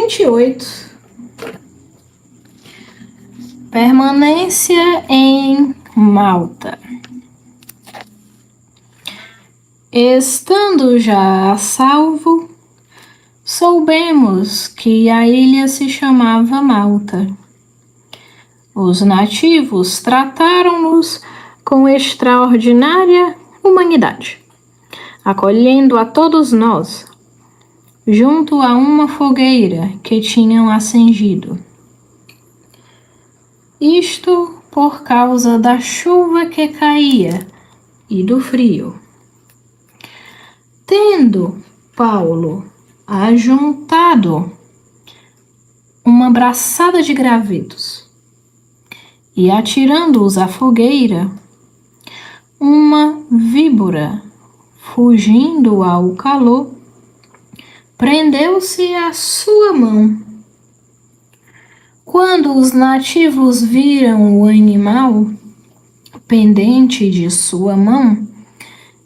28. Permanência em Malta. Estando já a salvo, soubemos que a ilha se chamava Malta. Os nativos trataram-nos com extraordinária humanidade, acolhendo a todos nós, junto a uma fogueira que tinham acendido. Isto por causa da chuva que caía e do frio. Tendo Paulo ajuntado uma braçada de gravetos e atirando-os à fogueira, uma víbora, fugindo ao calor, prendeu-se à sua mão. Quando os nativos viram o animal pendente de sua mão,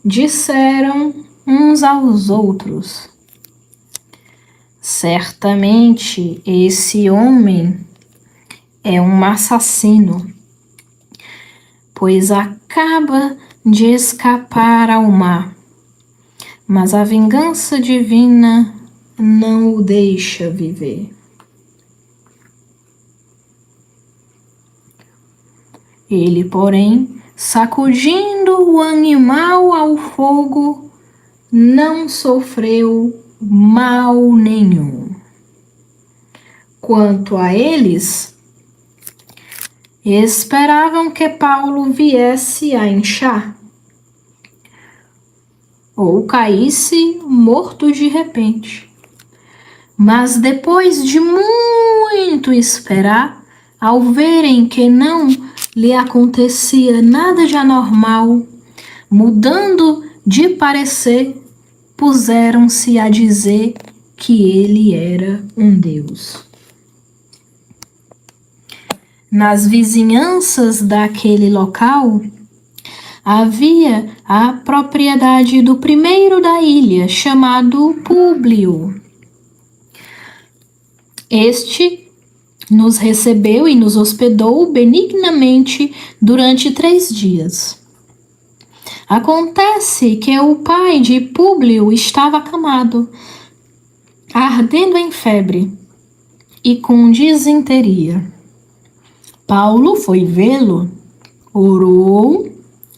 disseram uns aos outros: certamente esse homem é um assassino, pois acaba de escapar ao mar, mas a vingança divina não o deixa viver. Ele, porém, sacudindo o animal ao fogo, não sofreu mal nenhum. Quanto a eles, esperavam que Paulo viesse a inchar ou caísse morto de repente. Mas depois de muito esperar, ao verem que não lhe acontecia nada de anormal, mudando de parecer, puseram-se a dizer que ele era um deus. Nas vizinhanças daquele local, havia a propriedade do primeiro da ilha, chamado Públio. Este nos recebeu e nos hospedou benignamente durante 3 dias. Acontece que o pai de Públio estava acamado, ardendo em febre e com disenteria. Paulo foi vê-lo, orou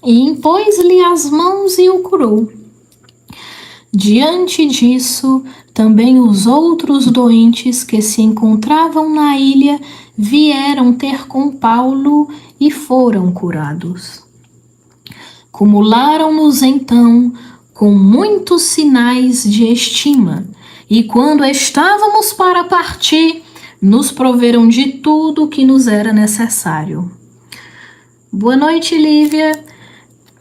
e impôs-lhe as mãos e o curou. Diante disso, também os outros doentes que se encontravam na ilha vieram ter com Paulo e foram curados. Cumularam-nos então com muitos sinais de estima, e quando estávamos para partir, nos proveram de tudo o que nos era necessário. Boa noite, Lívia.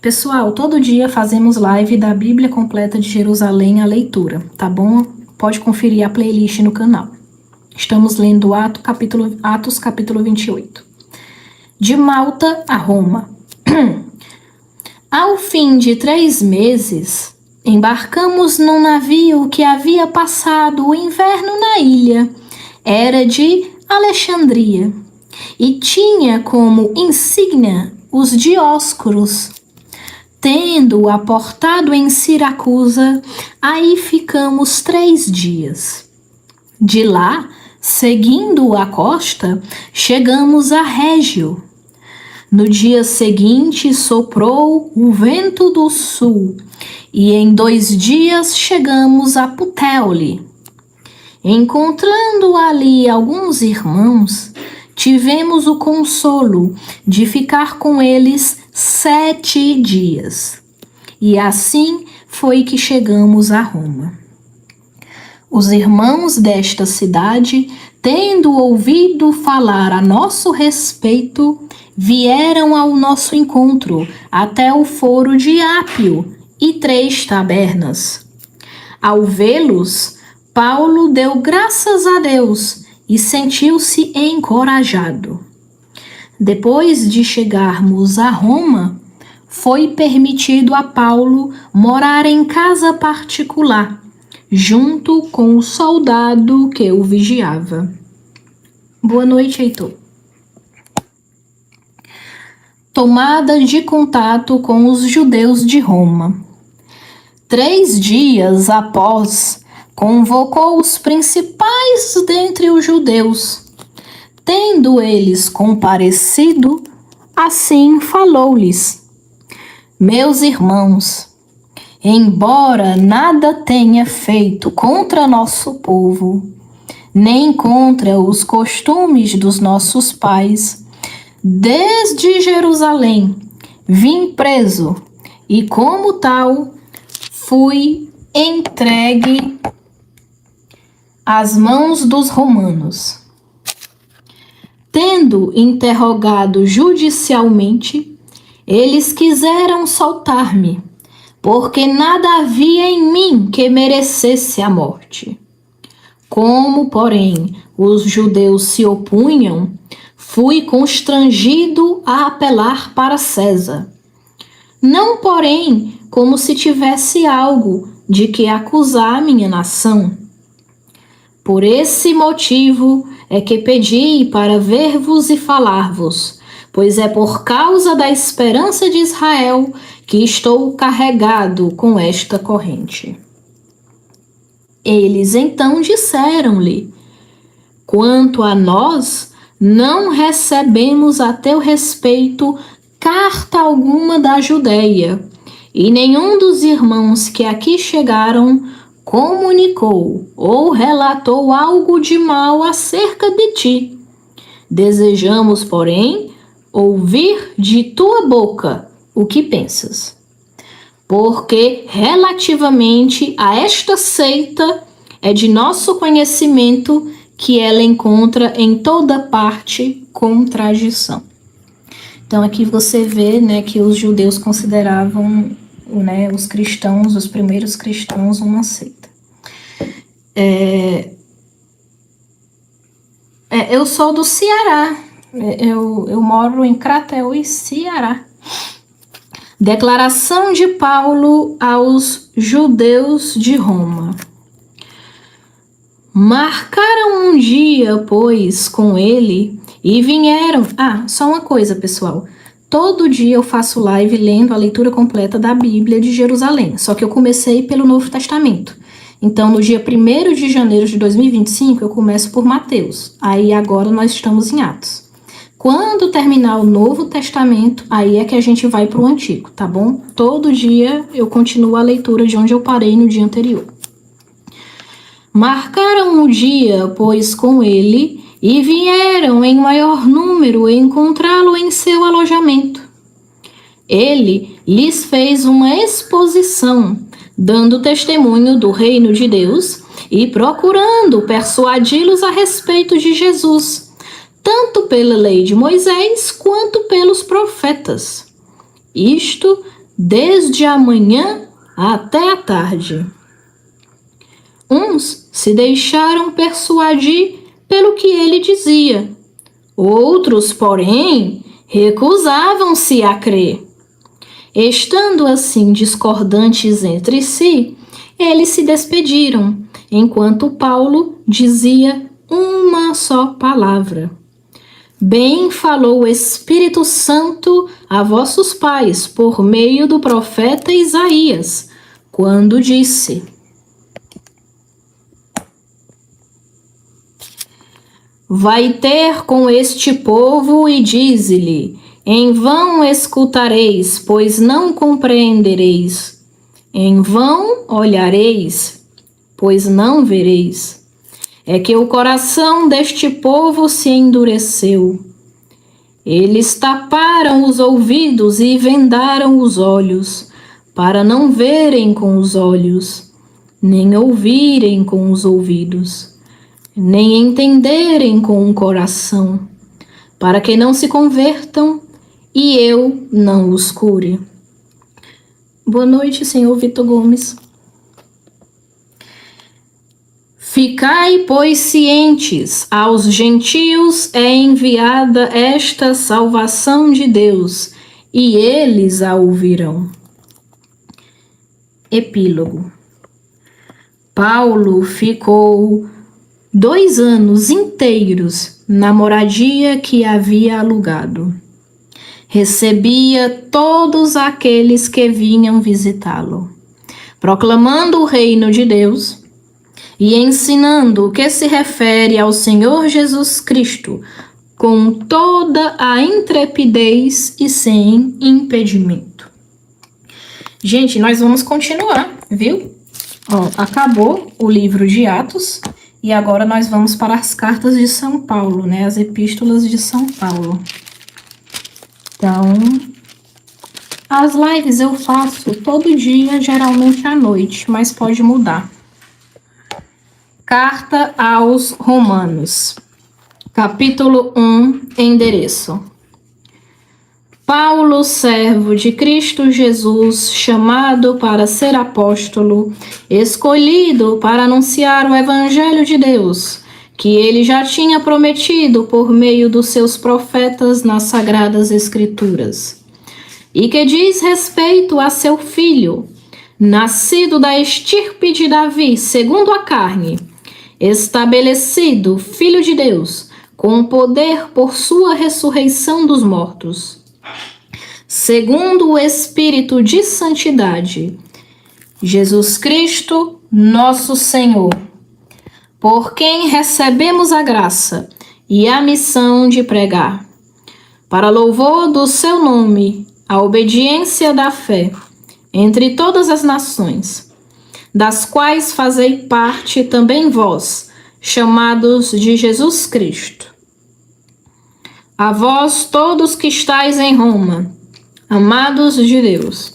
Pessoal, todo dia fazemos live da Bíblia Completa de Jerusalém, a leitura, tá bom? Pode conferir a playlist no canal. Estamos lendo Atos capítulo 28. De Malta a Roma. Ao fim de 3 meses, embarcamos num navio que havia passado o inverno na ilha. Era de Alexandria e tinha como insígnia os Dióscuros. Tendo aportado em Siracusa, aí ficamos 3 dias. De lá, seguindo a costa, chegamos a Régio. No dia seguinte soprou o vento do sul, e em 2 dias chegamos a Putéoli. Encontrando ali alguns irmãos, tivemos o consolo de ficar com eles 7 dias. E assim foi que chegamos a Roma. Os irmãos desta cidade, tendo ouvido falar a nosso respeito, vieram ao nosso encontro até o foro de Ápio e 3 tabernas. Ao vê-los, Paulo deu graças a Deus e sentiu-se encorajado. Depois de chegarmos a Roma, foi permitido a Paulo morar em casa particular, junto com o soldado que o vigiava. Boa noite, Heitor. Tomada de contato com os judeus de Roma. 3 dias após, convocou os principais dentre os judeus. Tendo eles comparecido, assim falou-lhes: Meus irmãos, embora nada tenha feito contra nosso povo, nem contra os costumes dos nossos pais, desde Jerusalém vim preso e, como tal, fui entregue às mãos dos romanos. Tendo interrogado judicialmente, eles quiseram soltar-me, porque nada havia em mim que merecesse a morte. Como, porém, os judeus se opunham, fui constrangido a apelar para César. Não, porém, como se tivesse algo de que acusar minha nação. Por esse motivo é que pedi para ver-vos e falar-vos, pois é por causa da esperança de Israel que estou carregado com esta corrente. Eles então disseram-lhe: Quanto a nós, não recebemos a teu respeito carta alguma da Judeia, e nenhum dos irmãos que aqui chegaram comunicou ou relatou algo de mal acerca de ti. Desejamos, porém, ouvir de tua boca o que pensas. Porque, relativamente a esta seita, é de nosso conhecimento que ela encontra em toda parte contradição. Então aqui você vê, né, que os judeus consideravam, né, os cristãos, os primeiros cristãos, uma seita. Eu sou do Ceará, eu moro em Crateús, Ceará. Declaração de Paulo aos judeus de Roma. Marcaram um dia, pois, com ele e vieram... só uma coisa, pessoal. Todo dia eu faço live lendo a leitura completa da Bíblia de Jerusalém, só que eu comecei pelo Novo Testamento. Então, no dia 1º de janeiro de 2025, eu começo por Mateus. Aí, agora, nós estamos em Atos. Quando terminar o Novo Testamento, aí é que a gente vai para o Antigo, tá bom? Todo dia eu continuo a leitura de onde eu parei no dia anterior. Marcaram o dia, pois, com ele, e vieram em maior número encontrá-lo em seu alojamento. Ele lhes fez uma exposição, dando testemunho do reino de Deus e procurando persuadi-los a respeito de Jesus, tanto pela lei de Moisés quanto pelos profetas. Isto desde a manhã até a tarde. Uns se deixaram persuadir pelo que ele dizia. Outros, porém, recusavam-se a crer. Estando assim discordantes entre si, eles se despediram, enquanto Paulo dizia uma só palavra. Bem falou o Espírito Santo a vossos pais por meio do profeta Isaías, quando disse: Vai ter com este povo e dize-lhe: em vão escutareis, pois não compreendereis. Em vão olhareis, pois não vereis. É que o coração deste povo se endureceu. Eles taparam os ouvidos e vendaram os olhos, para não verem com os olhos, nem ouvirem com os ouvidos, nem entenderem com o coração, para que não se convertam e eu não os cure. Boa noite, senhor Vitor Gomes. Ficai, pois, cientes, aos gentios é enviada esta salvação de Deus, e eles a ouvirão. Epílogo. Paulo ficou 2 anos inteiros na moradia que havia alugado. Recebia todos aqueles que vinham visitá-lo, proclamando o reino de Deus e ensinando o que se refere ao Senhor Jesus Cristo com toda a intrepidez e sem impedimento. Gente, nós vamos continuar, viu? Acabou o livro de Atos e agora nós vamos para as cartas de São Paulo, né? As epístolas de São Paulo. Então, as lives eu faço todo dia, geralmente à noite, mas pode mudar. Carta aos Romanos, capítulo 1, endereço. Paulo, servo de Cristo Jesus, chamado para ser apóstolo, escolhido para anunciar o Evangelho de Deus, que ele já tinha prometido por meio dos seus profetas nas Sagradas Escrituras, e que diz respeito a seu filho, nascido da estirpe de Davi, segundo a carne, estabelecido Filho de Deus, com poder por sua ressurreição dos mortos, segundo o Espírito de santidade, Jesus Cristo, nosso Senhor, por quem recebemos a graça e a missão de pregar, para louvor do seu nome, a obediência da fé, entre todas as nações, das quais fazei parte também vós, chamados de Jesus Cristo. A vós todos que estáis em Roma, amados de Deus,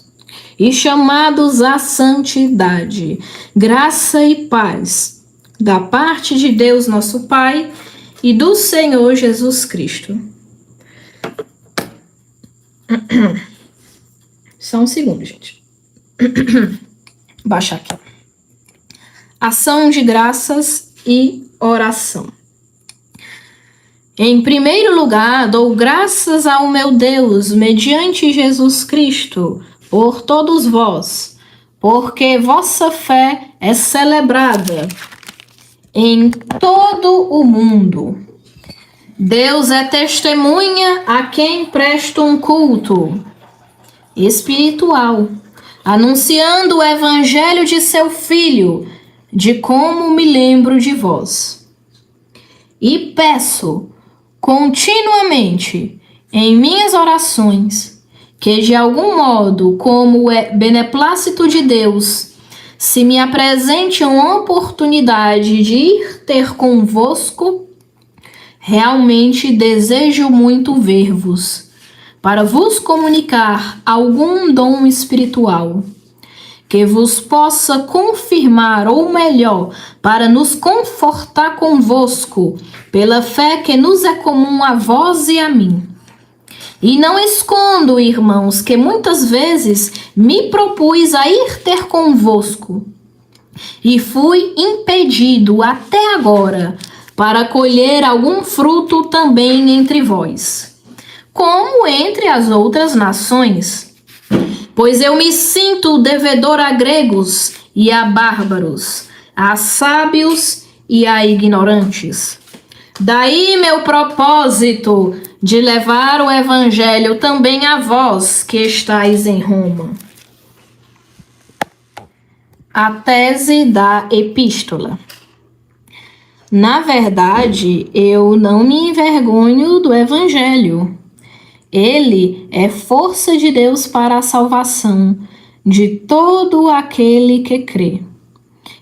e chamados à santidade, graça e paz, da parte de Deus nosso Pai e do Senhor Jesus Cristo. Só um segundo, gente. Baixar aqui. Ação de graças e oração. Em primeiro lugar, dou graças ao meu Deus, mediante Jesus Cristo, por todos vós, porque vossa fé é celebrada em todo o mundo. Deus é testemunha a quem presto um culto espiritual, anunciando o evangelho de seu Filho, de como me lembro de vós. E peço continuamente em minhas orações que de algum modo, como é beneplácito de Deus, se me apresente uma oportunidade de ir ter convosco, realmente desejo muito ver-vos, para vos comunicar algum dom espiritual, que vos possa confirmar, ou melhor, para nos confortar convosco, pela fé que nos é comum a vós e a mim. E não escondo, irmãos, que muitas vezes me propus a ir ter convosco, e fui impedido até agora para colher algum fruto também entre vós, como entre as outras nações. Pois eu me sinto devedor a gregos e a bárbaros, a sábios e a ignorantes. Daí meu propósito de levar o evangelho também a vós que estáis em Roma. A tese da epístola. Na verdade, eu não me envergonho do evangelho. Ele é força de Deus para a salvação de todo aquele que crê.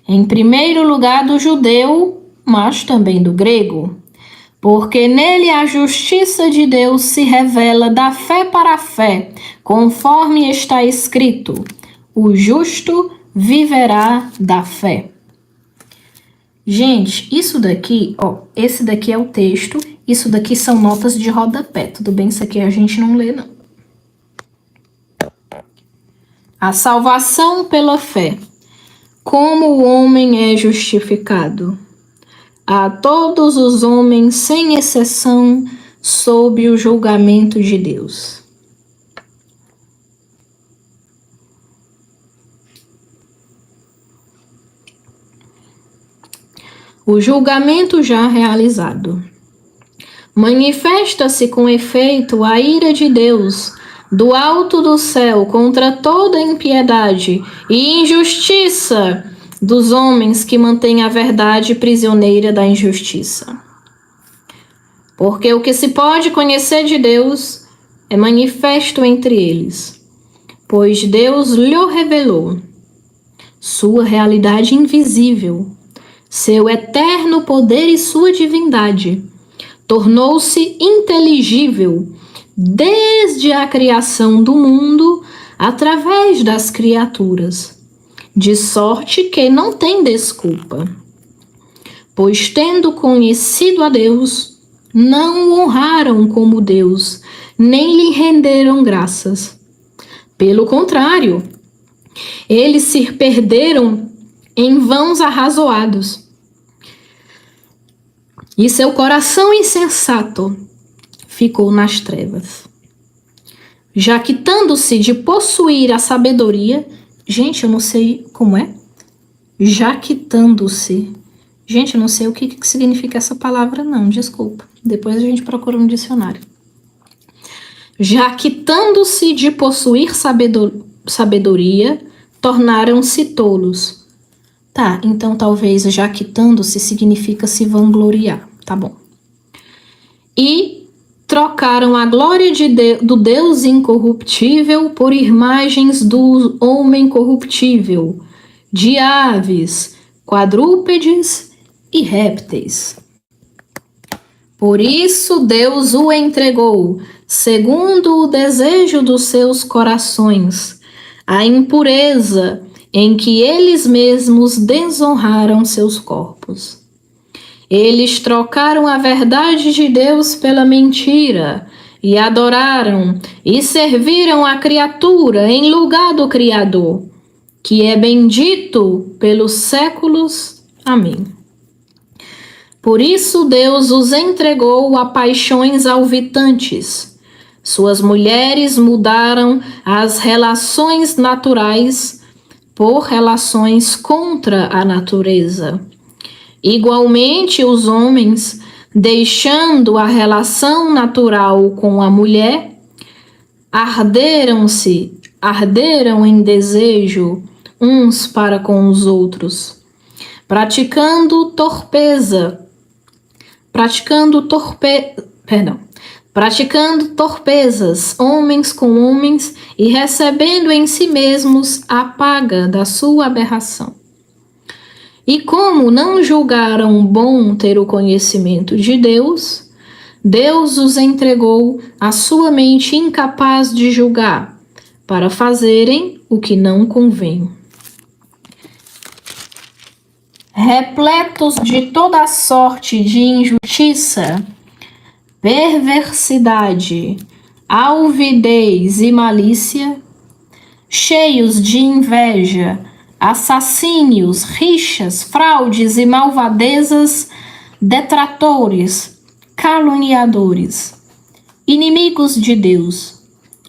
Em primeiro lugar do judeu, mas também do grego, porque nele a justiça de Deus se revela da fé para a fé, conforme está escrito: o justo viverá da fé. Gente, isso daqui, esse daqui é o texto, isso daqui são notas de rodapé, tudo bem? Isso aqui a gente não lê, não. A salvação pela fé. Como o homem é justificado? A todos os homens, sem exceção, sob o julgamento de Deus. O julgamento já realizado. Manifesta-se com efeito a ira de Deus do alto do céu contra toda impiedade e injustiça dos homens que mantêm a verdade prisioneira da injustiça. Porque o que se pode conhecer de Deus é manifesto entre eles, pois Deus lhe revelou sua realidade invisível, seu eterno poder e sua divindade. Tornou-se inteligível desde a criação do mundo através das criaturas, de sorte que não tem desculpa. Pois, tendo conhecido a Deus, não o honraram como Deus, nem lhe renderam graças. Pelo contrário, eles se perderam em vãos arrazoados, e seu coração insensato ficou nas trevas. Jactando-se de possuir a sabedoria, gente, eu não sei como é. Jactando-se. Gente, eu não sei o que significa essa palavra, não, desculpa. Depois a gente procura no dicionário. Jactando-se de possuir sabedoria, tornaram-se tolos. Tá, então talvez jactando-se significa se vangloriar, tá bom. E trocaram a glória do Deus incorruptível por imagens do homem corruptível, de aves, quadrúpedes e répteis. Por isso Deus o entregou, segundo o desejo dos seus corações, à impureza em que eles mesmos desonraram seus corpos. Eles trocaram a verdade de Deus pela mentira, e adoraram e serviram a criatura em lugar do Criador, que é bendito pelos séculos. Amém. Por isso Deus os entregou a paixões alvitantes. Suas mulheres mudaram as relações naturais por relações contra a natureza. Igualmente, os homens, deixando a relação natural com a mulher, arderam em desejo uns para com os outros, praticando torpezas, homens com homens, e recebendo em si mesmos a paga da sua aberração. E como não julgaram bom ter o conhecimento de Deus, Deus os entregou à sua mente incapaz de julgar, para fazerem o que não convém. Repletos de toda sorte de injustiça, perversidade, alvidez e malícia, cheios de inveja, assassínios, rixas, fraudes e malvadezas, detratores, caluniadores, inimigos de Deus,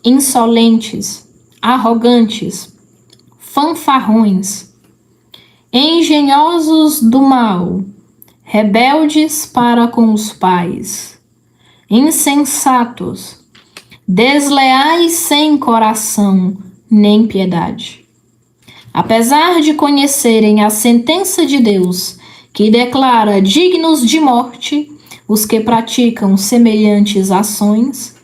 insolentes, arrogantes, fanfarrões, engenhosos do mal, rebeldes para com os pais, insensatos, desleais sem coração nem piedade. Apesar de conhecerem a sentença de Deus, que declara dignos de morte os que praticam semelhantes ações,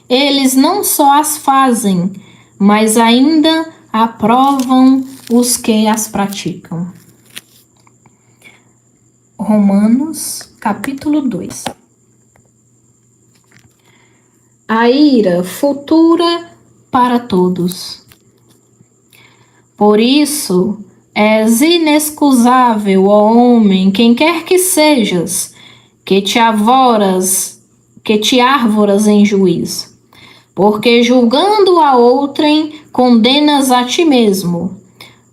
eles não só as fazem, mas ainda aprovam os que as praticam. Romanos, capítulo 2. A ira futura para todos. Por isso, és inexcusável, ó homem, quem quer que sejas, que te arvoras em juízo, porque julgando a outrem, condenas a ti mesmo,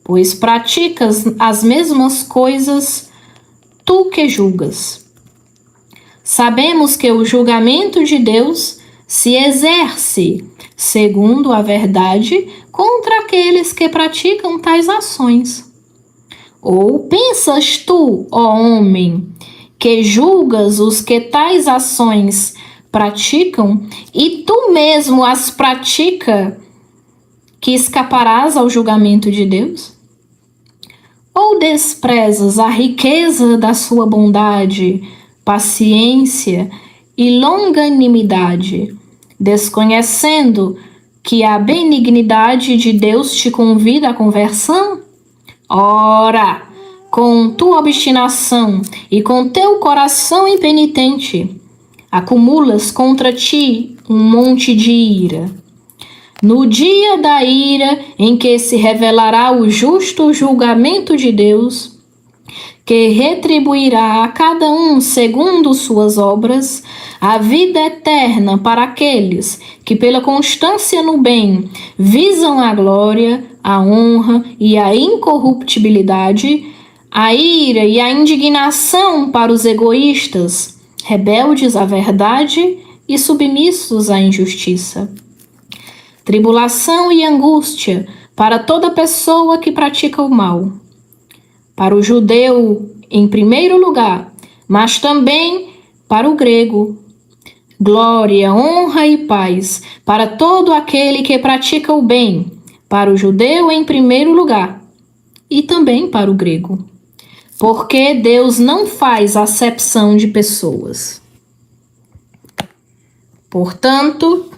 pois praticas as mesmas coisas, tu que julgas. Sabemos que o julgamento de Deus se exerce, segundo a verdade, contra aqueles que praticam tais ações. Ou pensas tu, ó homem, que julgas os que tais ações praticam, e tu mesmo as pratica, que escaparás ao julgamento de Deus? Ou desprezas a riqueza da sua bondade, paciência e longanimidade, desconhecendo que a benignidade de Deus te convida à conversão? Ora, com tua obstinação e com teu coração impenitente, acumulas contra ti um monte de ira. No dia da ira em que se revelará o justo julgamento de Deus, que retribuirá a cada um segundo suas obras, a vida eterna para aqueles que pela constância no bem visam a glória, a honra e a incorruptibilidade, a ira e a indignação para os egoístas, rebeldes à verdade e submissos à injustiça. Tribulação e angústia para toda pessoa que pratica o mal. Para o judeu, em primeiro lugar, mas também para o grego. Glória, honra e paz para todo aquele que pratica o bem, para o judeu em primeiro lugar, e também para o grego. Porque Deus não faz acepção de pessoas. Portanto,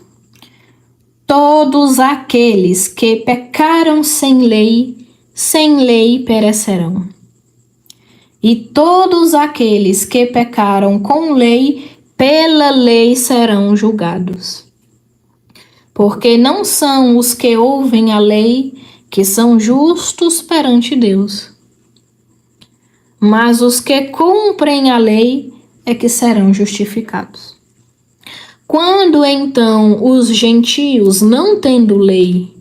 todos aqueles que pecaram sem lei perecerão. E todos aqueles que pecaram com lei, pela lei serão julgados. Porque não são os que ouvem a lei que são justos perante Deus, mas os que cumprem a lei é que serão justificados. Quando então os gentios, não tendo lei,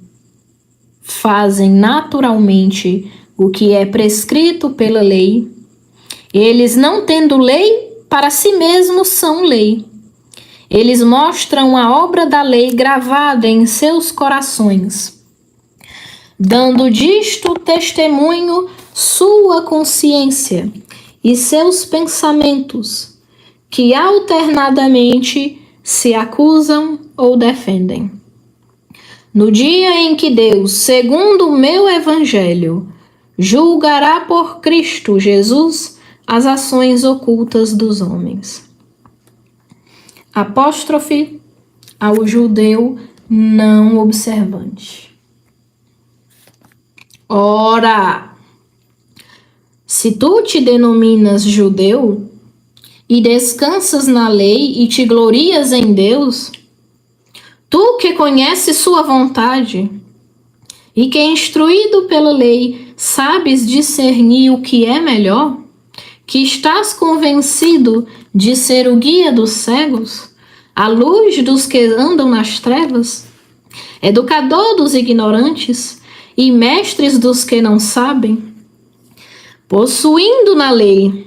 fazem naturalmente o que é prescrito pela lei, eles, não tendo lei, para si mesmos são lei. Eles mostram a obra da lei gravada em seus corações, dando disto testemunho sua consciência e seus pensamentos, que alternadamente se acusam ou defendem. No dia em que Deus, segundo o meu evangelho, julgará por Cristo Jesus as ações ocultas dos homens. Apóstrofe ao judeu não observante. Ora, se tu te denominas judeu e descansas na lei e te glorias em Deus, tu que conheces sua vontade e que, instruído pela lei, sabes discernir o que é melhor, que estás convencido de ser o guia dos cegos, a luz dos que andam nas trevas, educador dos ignorantes e mestres dos que não sabem, possuindo na lei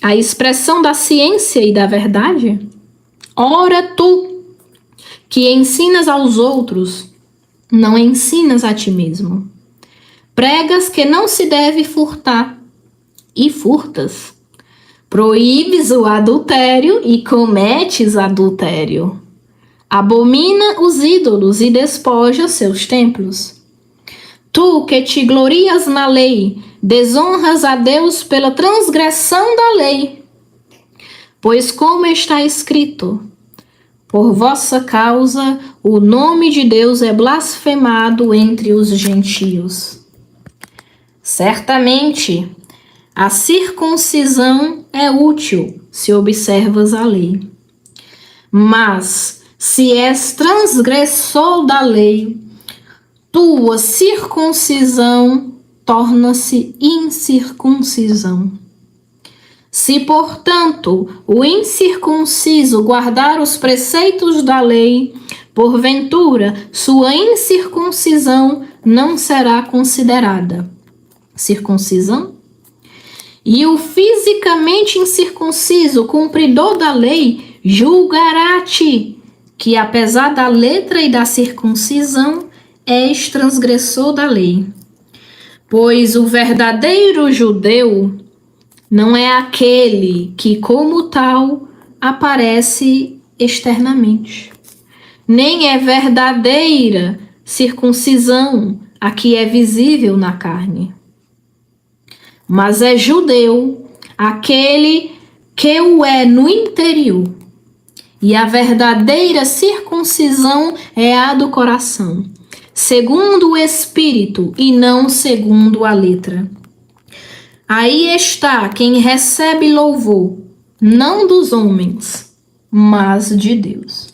a expressão da ciência e da verdade? Ora, tu, que ensinas aos outros, não ensinas a ti mesmo. Pregas que não se deve furtar, e furtas. Proíbes o adultério e cometes adultério. Abomina os ídolos e despoja seus templos. Tu que te glorias na lei, desonras a Deus pela transgressão da lei. Pois como está escrito, por vossa causa o nome de Deus é blasfemado entre os gentios. Certamente, a circuncisão é útil se observas a lei. Mas, se és transgressor da lei, tua circuncisão torna-se incircuncisão. Se, portanto, o incircunciso guardar os preceitos da lei, porventura, sua incircuncisão não será considerada circuncisão? E o fisicamente incircunciso, cumpridor da lei, julgará-te que, apesar da letra e da circuncisão, és transgressor da lei. Pois o verdadeiro judeu não é aquele que, como tal, aparece externamente. Nem é verdadeira circuncisão a que é visível na carne. Mas é judeu aquele que o é no interior. E a verdadeira circuncisão é a do coração, segundo o Espírito e não segundo a letra. Aí está quem recebe louvor, não dos homens, mas de Deus.